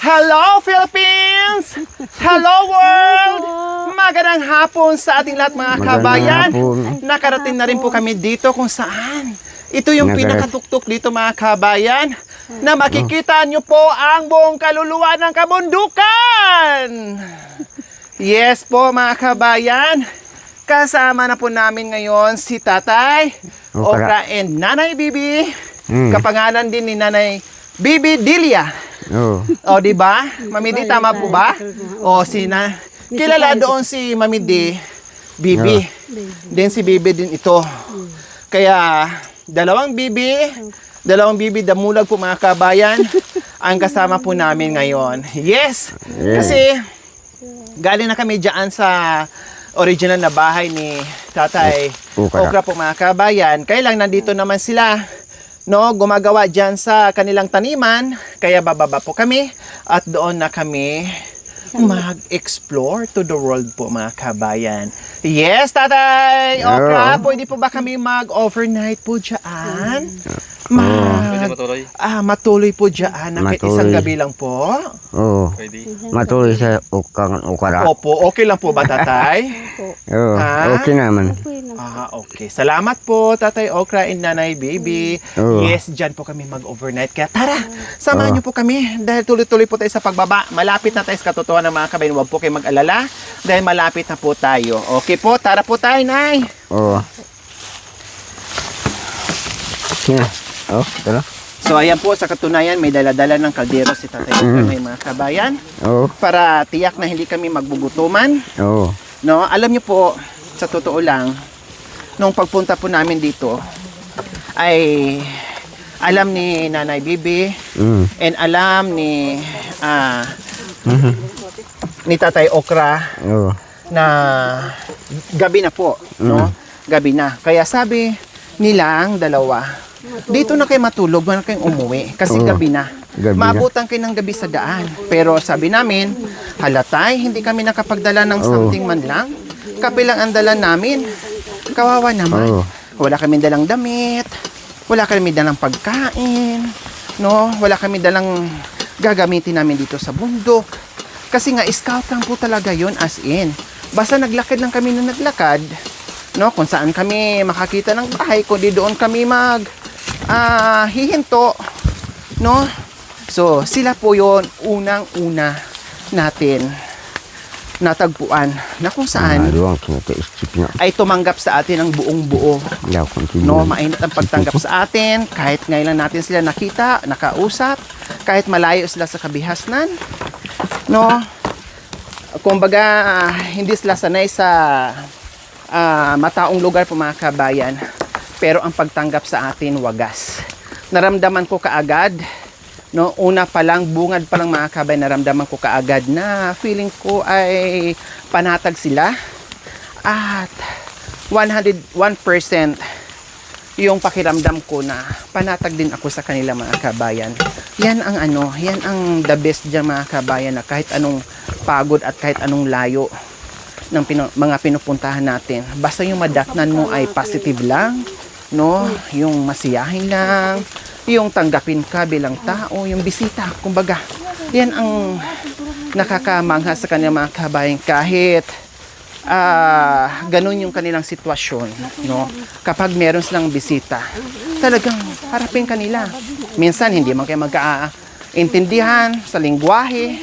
Hello Philippines! Hello world! Magandang hapon sa ating lahat mga kabayan. Nakarating na rin po kami dito kung saan. Ito yung pinakatuktok dito mga kabayan na makikita nyo po ang buong kaluluwa ng kabundukan. Yes po mga kabayan. Kasama na po namin ngayon si Tatay Okra and Nanay Bibi. Kapangalan din ni Nanay Bibi Dilia. O, di ba? Mami Di, tama po ba? O, kilala doon si Mami Di, Bibi. Then si Bibi din ito. Kaya, dalawang Bibi, damulag po mga kabayan, ang kasama po namin ngayon. Yes! Kasi, galing na kami dyan sa original na bahay ni Tatay Okra po mga kabayan. Kaya lang, nandito naman sila. No, gumagawa dyan sa kanilang taniman, kaya bababa po kami at doon na kami mag-explore to the world po mga kabayan. Yes, Tatay Okra, pwede po ba kami mag-overnight po dyan? Matuloy po dyan, kahit isang gabi lang po. Oo, matuloy sa Okra. Opo, okay lang po ba Tatay? Oo, okay naman. Okay. Salamat po, Tatay Okra and Nanay Bibi. Yes, dyan po kami mag-overnight. Kaya tara, samahan niyo po kami dahil tuloy-tuloy po tayo sa pagbaba. Malapit na tayo sa katotohanan ng mga kabayan. Huwag po kayo mag-alala dahil malapit na po tayo. Okay po, tara po tayo, Nay. Oo. Yeah. Tara. So, ayan po, sa katunayan, may dala-dala ng kaldero si Tatay Okra ng mga kabayan. Para tiyak na hindi kami magbubutuman. No, alam niyo po, sa totoo lang, nung pagpunta po namin dito, ay alam ni Nanay Bibi and alam ni ni Tatay Okra na gabi na po, no? Gabi na. Kaya sabi nilang dalawa, dito na kayo matulog, wala kayong umuwi kasi gabi na. Maabutan kayo ng gabi sa daan. Pero sabi namin, halatay, hindi kami nakapagdala ng something man lang. Kapilang ang dala namin. Kawawa naman. Wala kami dalang damit. Wala kami dalang pagkain. No? Wala kami dalang gagamitin namin dito sa bundok. Kasi nga, scout lang po talaga yon as in. Basta naglakad lang kami na naglakad. No? Kung saan kami makakita ng bahay, kundi doon kami hihinto. No? So, sila po yon unang-una natin natagpuan na kung saan ay tumanggap sa atin ang buong buo. No, mainit ang pagtanggap sa atin kahit ngayon lang natin sila nakita, nakausap, kahit malayo sila sa kabihasnan. No, kumbaga hindi sila sanay sa mataong lugar po mga kabayan, pero ang pagtanggap sa atin wagas. Naramdaman ko kaagad. No, una pa lang, bungad pa lang mga kabay, naramdaman ko kaagad na feeling ko ay panatag sila. At 101% yung pakiramdam ko na panatag din ako sa kanila mga kabayan. Yan ang the best dyan mga kabayan, na kahit anong pagod at kahit anong layo ng mga pinupuntahan natin, basta yung madatnan mo ay positive lang, no, yung masiyahin lang, yung tanggapin ka bilang tao, yung bisita, kumbaga. Yan ang nakakamangha sa kanilang mga kabayan kahit ganun yung kanilang sitwasyon, no? Kapag meron silang bisita, talagang harapin kanila. Minsan hindi man kayo magkaintindihan sa lingwahe,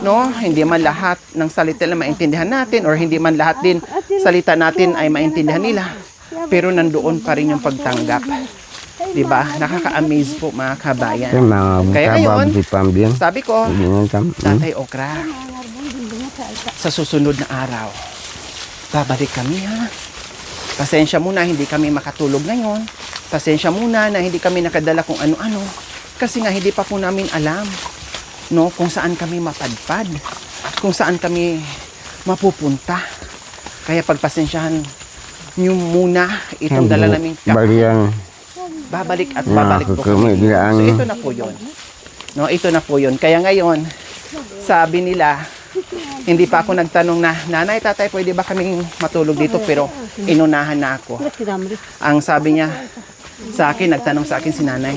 no? Hindi man lahat ng salita na maintindihan natin or hindi man lahat din salita natin ay maintindihan nila. Pero nandoon pa rin yung pagtanggap. Diba? Nakaka-amaze po mga kabayan. Kaya ngayon, sabi ko, Tatay Okra, sa susunod na araw, babalik kami ha. Pasensya muna, hindi kami makatulog ngayon. Pasensya muna na hindi kami nakadala kung ano-ano. Kasi nga hindi pa po namin alam, no, kung saan kami mapadpad, kung saan kami mapupunta. Kaya pagpasensyahan nyo muna itong dala namin babalik at babalik po kami. So ito na po yun. No, ito na po yun. Kaya ngayon, sabi nila, hindi pa ako nagtanong na, Nanay, Tatay, pwede ba kaming matulog dito? Pero inunahan na ako. Ang sabi niya sa akin, nagtanong sa akin si Nanay,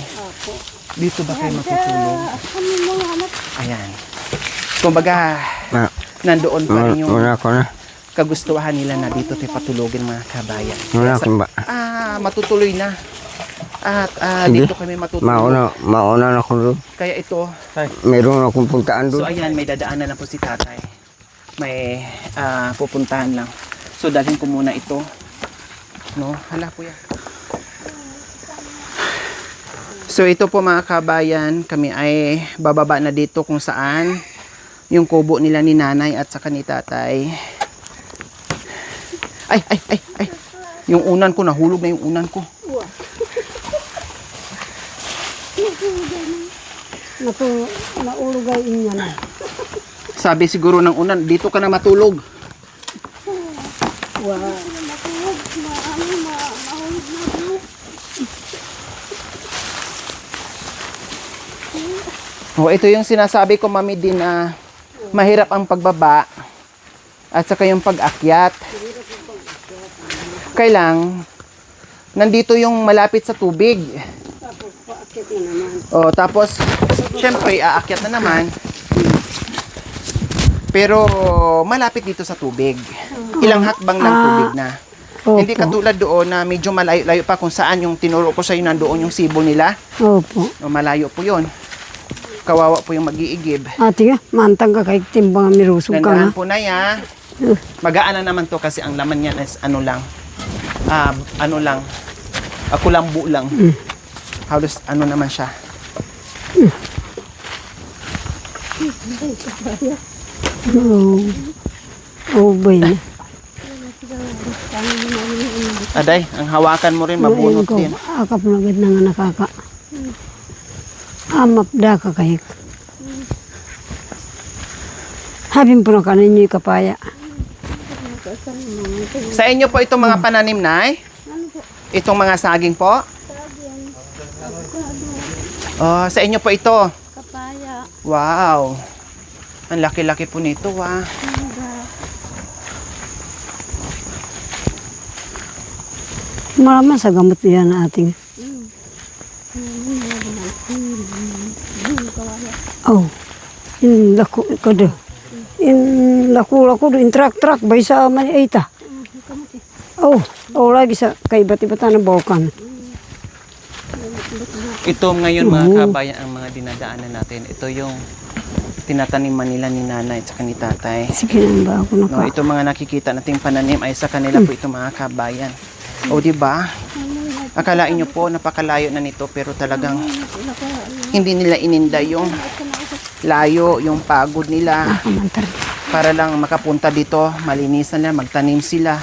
dito ba kayo matutulog? Ayan. Kumbaga, Ma, nandoon pa rin yung wala ko na. kagustuhan nila na dito tayo patulogin mga kabayan. Wala ko ba? Matutuloy na. At Sige. dito kami matutulog. Mauna na ko doon. Kaya ito, Meron akong puntaan so doon. ayan, may dadaanan na po si tatay. May pupuntahan lang. So dalhin ko muna ito. No, hala kuya. So ito po mga kabayan, kami ay bababa na dito kung saan yung kubo nila ni nanay at saka ni tatay. Ay. Yung unan ko, nahulog na yung unan ko. Naulugay niya na. Sabi siguro ng unan, dito ka na matulog. Wow. Oh, ito yung sinasabi ko, Mami, din na mahirap ang pagbaba at saka yung pag-akyat. Kailang nandito yung malapit sa tubig. Tapos paakit na naman. Oh, tapos syempre aakyat na naman. Pero malapit dito sa tubig. Ilang hakbang ng tubig na. Opo. Hindi katulad doon na medyo malayo-layo pa kung saan yung tinuro ko sa iyo nandoon yung sibo nila. Opo. O, malayo po 'yon. Kawawa po yung mag-iigib. Ate nga, mantang ka kahit timbang mirusog ka Gandaan nga. po na ya. Magaan na naman to kasi ang laman niya is ano lang. Kulambu lang. Halos ano naman siya. Oo, bay na. Aday, ang hawakan mo rin mabunot din. Akap na agad na nga nakaka. Mapda ka kahit. Habing po na ka ninyo yung kapaya. Sa inyo po itong mga pananim na Itong mga saging po? Oh, sa inyo po ito. Kapaya. Wow. Ang laki-laki po nito, Maraming sa gamot yan na ating. Oh, in laku ko do. In laku do in truck bay sa Manita. Oh, lagi sa kay bati-bata na bawakan. Ito ngayon mga kabayan ang mga dinadaanan natin. Ito yung tinataniman nila ni nanay at saka ni tatay. Sige lang ba ako No, ito mga nakikita nating pananim ay sa kanila po ito mga kabayan. O di ba? Akalain nyo po napakalayo na nito pero talagang hindi nila ininda yung layo, yung pagod nila para lang makapunta dito, malinisan nila, magtanim sila.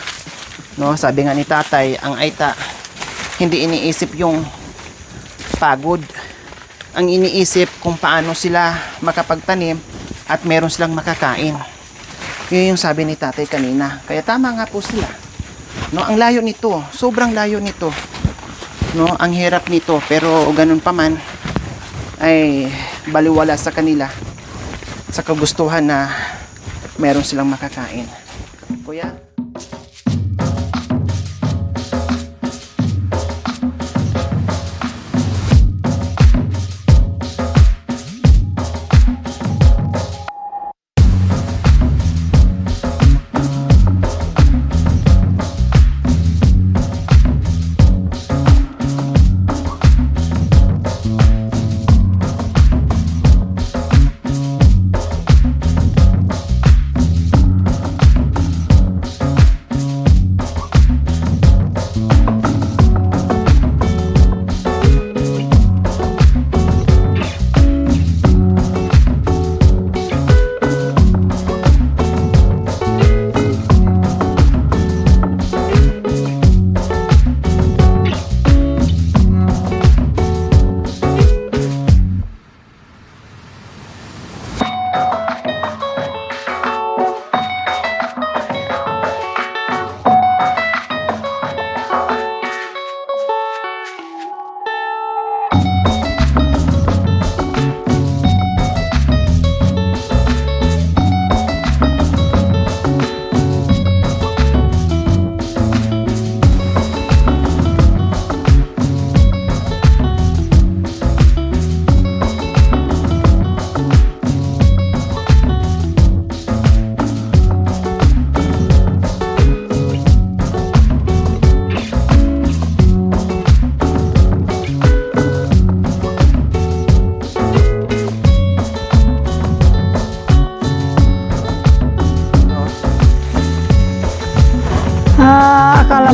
No, sabi nga ni tatay, ang aita hindi iniisip yung pagod. Ang iniisip kung paano sila makapagtanim at meron silang makakain. Yun yung sabi ni tatay kanina. Kaya tama nga po sila. No, ang layo nito, sobrang layo nito. No, ang hirap nito, pero ganun pa man ay baliwala sa kanila sa kagustuhan na meron silang makakain. Kuya?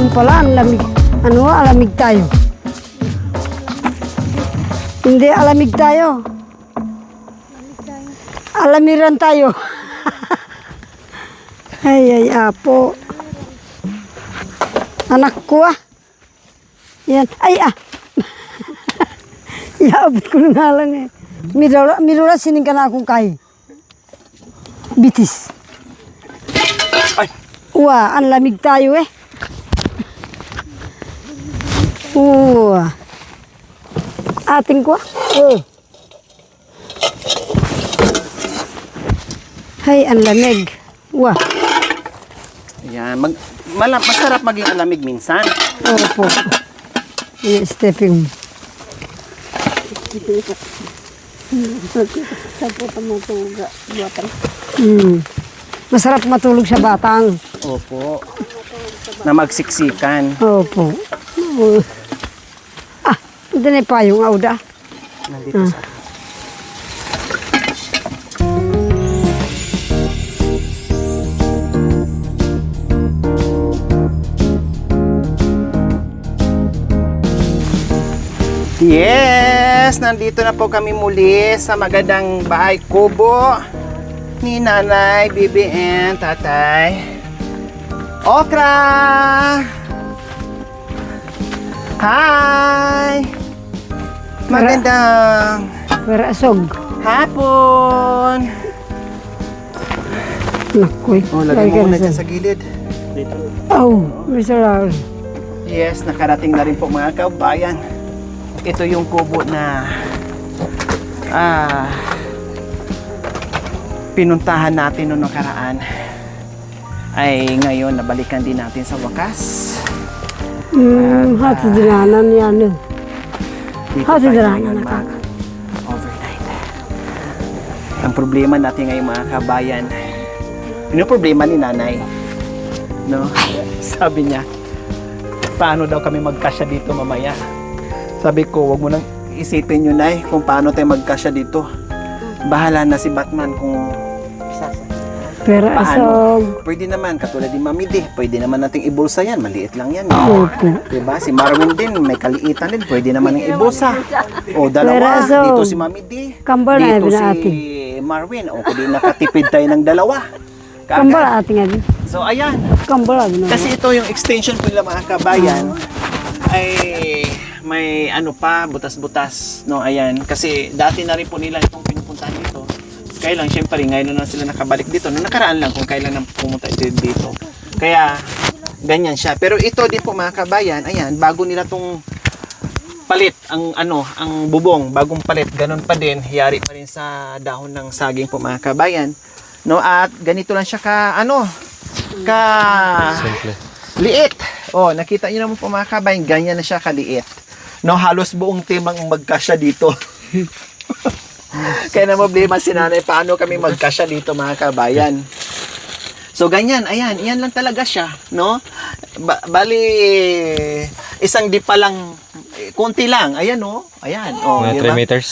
Ayun pala, ang lamig. Ano, alamig tayo. Hindi, alamig tayo. Alamiran tayo. Ay, apo. Anak ko Yan. Ay, Iabot ko na lang Mirula, sining ka na akong kay. Bitis. Ay! Ang lamig tayo Ating ko Hay, ang lamig. Ayan, masarap maging alamig minsan. Opo. Stepping. Masarap matulog sa batang. Opo. Na magsiksikan. Opo. Ito na pa yung auda. Nandito sa... Yes! Nandito na po kami muli sa magandang bahay kubo ni Nanay, Bibi, and Tatay Okra! Hi! Magandang Asog. hapon! Nakoy. Oh, lagay mo muna dyan sa gilid. Mr. Raul. Yes, nakarating na rin po mga kabayan. Ito yung kubo na pinuntahan natin noong nakaraan. Ay ngayon nabalikan din natin sa wakas. Hatidiranan yan. Dito Hatidiranan tayo na overnight. Ang problema natin ngayon mga kabayan, yung problema ni Nanay, no? Sabi niya, paano daw kami magkasya dito mamaya? Sabi ko, wag mo nang isipin yun, Nay, kung paano tayo magkasya dito. Bahala na si Batman kung Pero paano. asog. Pwede naman, katulad ni Mami D, pwede naman nating ibulsa yan, maliit lang yan. Opo. Diba? Si Marvin din, may kaliitan din, pwede naman ng ibulsa. O dalawa, Pero asog. dito si Mami D, Kambal na dito yun si atin. Marvin. O kung di nakatipid tayo ng dalawa. Kambal ating nga din. So ayan, Kambal na. kasi ito yung extension po nila mga kabayan ay may ano pa, butas-butas, no, ayan, kasi dati na rin po nila itong pinupuntahan dito. Kaya lang, syempre, ngayon na sila nakabalik dito. Noong nakaraan lang kung kailan na pumunta dito. Kaya, ganyan siya. Pero ito din po mga kabayan, ayan, bago nila tong palit, ang bubong, bagong palit, ganun pa din, hiyari pa rin sa dahon ng saging po mga kabayan. No, at ganito lang siya liit. Oh, nakita niyo naman po mga kabayan, ganyan na siya kaliit. No, halos buong timang magkasya dito. Kaya na problema si Nanay, paano kami magkasya dito mga kabayan. So ganyan, ayan, iyan lang talaga siya, no? Bali, isang dipa lang, konti lang, ayan oh, ayan. Oh, Mga 3 diba? meters.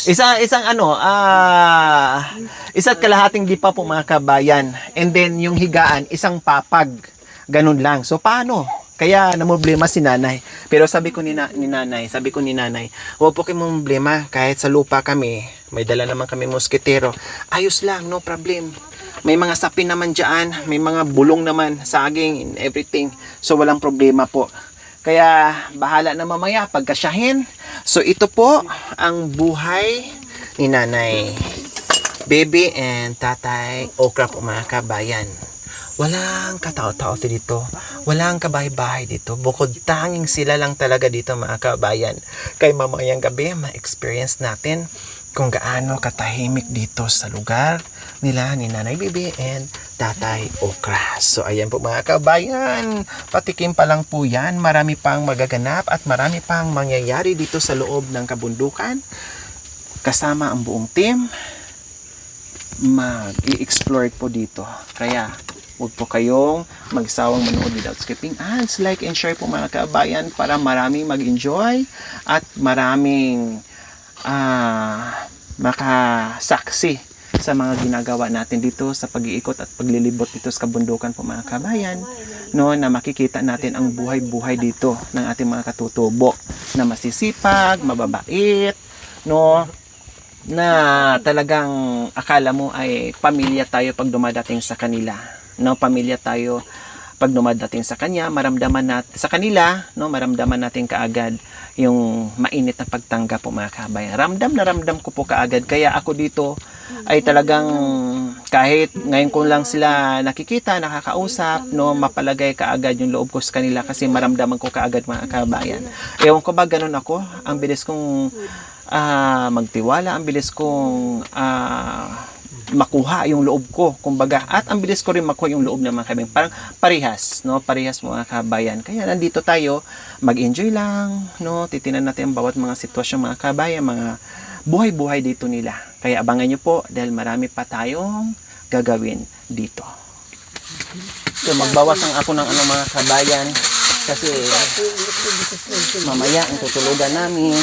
Isa't kalahating dipa po mga kabayan. And then yung higaan, isang papag, ganun lang. So paano? Kaya namproblema si Nanay. Pero sabi ko ni Nanay, huwag po kayong problema, kahit sa lupa kami, may dala naman kami moskitero. Ayos lang, no problem. May mga sapin naman dyan, may mga bulong naman, saging, and everything. So walang problema po. Kaya bahala na mamaya pagkasyahin. So ito po ang buhay ni Nanay, Baby, and Tatay Okra po mga kabayan. Walang katao-tao dito. Walang kabahay-bahay dito. Bukod tanging sila lang talaga dito mga kabayan. Kay mamayang gabi, ma-experience natin kung gaano katahimik dito sa lugar nila ni Nanay Bibi and Tatay Okra. So ayan po mga kabayan. Patikim pa lang po yan. Marami pang magaganap at marami pang mangyayari dito sa loob ng kabundukan. Kasama ang buong team. Mag-i-explore po dito. Kaya huwag po kayong magsawang manood without skipping ads. Like and share po mga kabayan para maraming mag-enjoy at maraming makasaksi sa mga ginagawa natin dito sa pag-iikot at paglilibot dito sa kabundukan po mga kabayan, no, na makikita natin ang buhay-buhay dito ng ating mga katutubo na masisipag, mababait, no, na talagang akala mo ay pamilya tayo pag dumadating sa kanila, no, pamilya tayo pag dumadating sa kanya, maramdaman natin sa kanila, no, maramdaman natin kaagad yung mainit na pagtanggap po mga kabayan. Ramdam na ramdam ko po kaagad, kaya ako dito ay talagang kahit ngayon ko lang sila nakikita, nakakausap, no, mapalagay kaagad yung loob ko sa kanila kasi maramdaman ko kaagad mga kabayan. Ewan ko ba ganun ako, ang bilis kong magtiwala, ang bilis kong makuha yung loob ko, kumbaga, at ang bilis ko rin makuha yung loob ng mga kabayan. Parang parehas, no, parehas mga kabayan. Kaya nandito tayo, mag-enjoy lang, no, titinan natin ang bawat mga sitwasyon mga kabayan, mga buhay-buhay dito nila. Kaya abangan nyo po dahil marami pa tayong gagawin dito. So magbawas ang ako ng mga kabayan kasi mamaya ang tutulugan namin.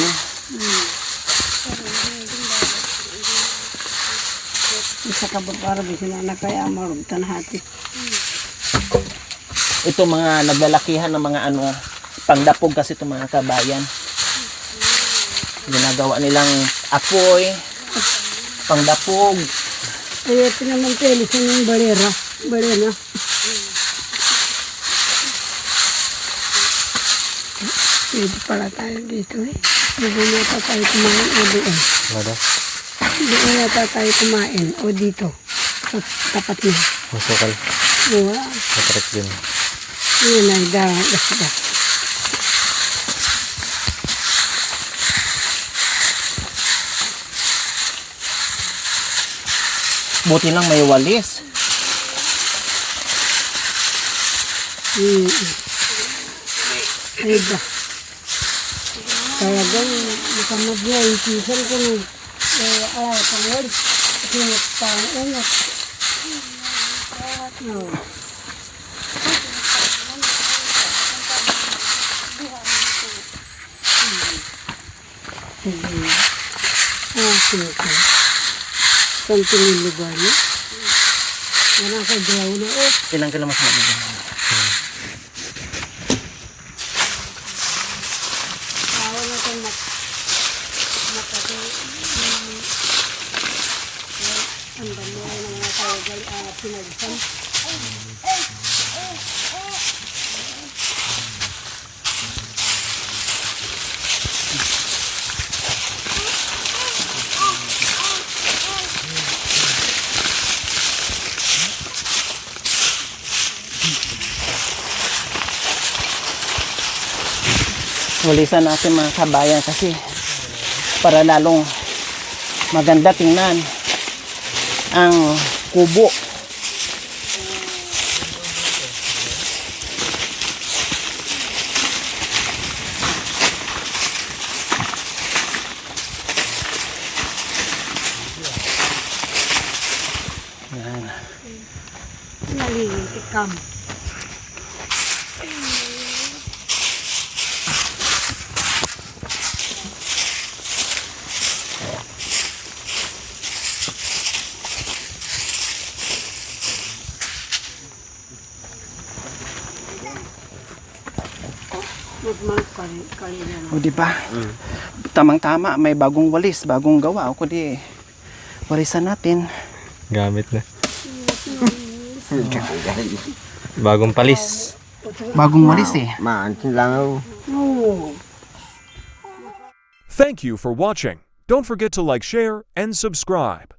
Isa ka ba para bisa na kaya marog tanahati. Ito mga naglalakihan ng mga pangdapog kasi itong mga kabayan. Ginagawa nilang apoy, pangdapog. Ay, ito naman telis yung balera. Balera. Dito pala tayo dito eh. Dito yata tayo kumain o doon. Doon yata tayo kumain o dito. Sa tapat niya. Masukal. Buwa. Matrek din. Yun ay dasda. Buti lang may walis. Ay ba. Kaya doon, makamad niya, yung pisan ko nung ayaw pang walis. Kasi nagpang-unat. No. Sige. Saan lugar niya? Wala ka draw na o. Ilang kilomas na dito? Wala kang makatay. Ang dami ay ng mga tawagal pinagsan. Walisan natin mga kabayan kasi para lalong maganda tingnan ang kubo. Yan. Nalilikam. O di ba? Tamang-tama, may bagong walis, bagong gawa. O kundi walisan natin. Gamit na. Bagong palis. Bagong walis eh. Maantin lang ako. Thank you for watching. Don't forget to like, share, and subscribe.